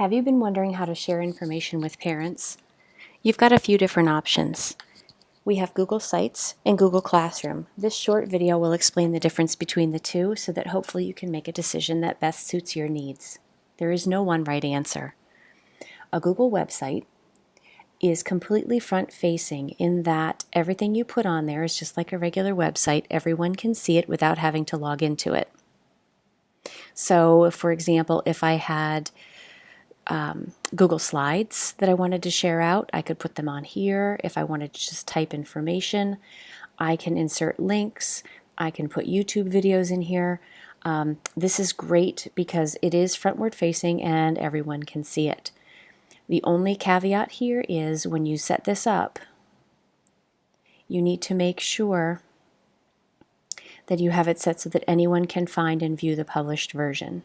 Have you been wondering how to share information with parents? You've got a few different options. We have Google Sites and Google Classroom. This short video will explain the difference between the two so that hopefully you can make a decision that best suits your needs. There is no one right answer. A Google website is completely front-facing in that everything you put on there is just like a regular website. Everyone can see it without having to log into it. So, for example, if I had Google Slides that I wanted to share out, I could put them on here. If I wanted to just type information, I can insert links. I can put YouTube videos in here. This is great because it is frontward facing and everyone can see it. The only caveat here is when you set this up, you need to make sure that you have it set so that anyone can find and view the published version.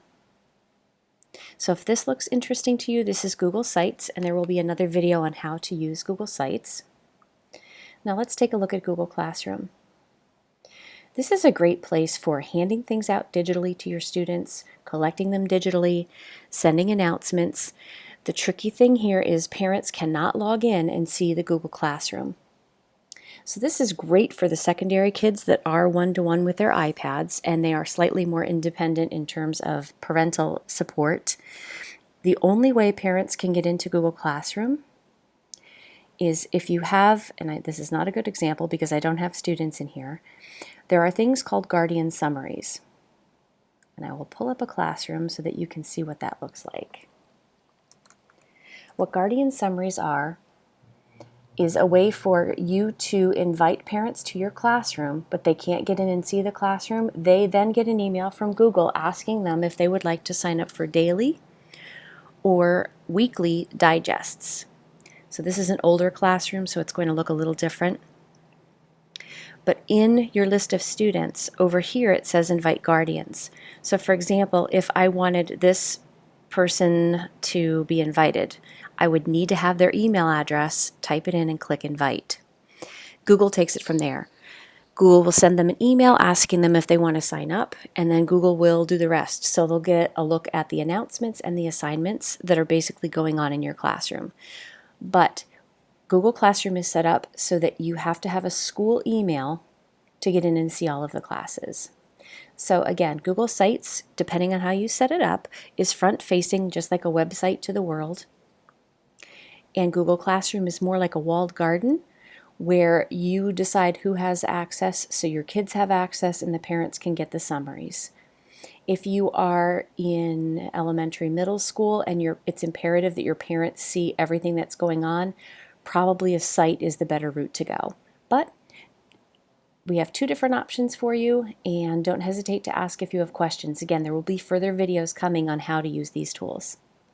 So if this looks interesting to you, this is Google Sites, and there will be another video on how to use Google Sites. Now let's take a look at Google Classroom. This is a great place for handing things out digitally to your students, collecting them digitally, sending announcements. The tricky thing here is parents cannot log in and see the Google Classroom. So this is great for the secondary kids that are one-to-one with their iPads and they are slightly more independent in terms of parental support. The only way parents can get into Google Classroom is if you have, and this is not a good example because I don't have students in here, there are things called Guardian Summaries. And I will pull up a classroom so that you can see what that looks like. What Guardian Summaries are is a way for you to invite parents to your classroom, but they can't get in and see the classroom. They then get an email from Google asking them if they would like to sign up for daily or weekly digests. So this is an older classroom, so it's going to look a little different. But in your list of students, over here it says invite guardians. So for example, if I wanted this person to be invited, I would need to have their email address, type it in, and click invite. Google takes it from there. Google will send them an email asking them if they want to sign up, and then Google will do the rest. So they'll get a look at the announcements and the assignments that are basically going on in your classroom. But Google Classroom is set up so that you have to have a school email to get in and see all of the classes. So again, Google Sites, depending on how you set it up, is front-facing just like a website to the world. And Google Classroom is more like a walled garden where you decide who has access, so your kids have access and the parents can get the summaries. If you are in elementary, middle school, and it's imperative that your parents see everything that's going on, probably a site is the better route to go. But we have two different options for you, and don't hesitate to ask if you have questions. Again, there will be further videos coming on how to use these tools.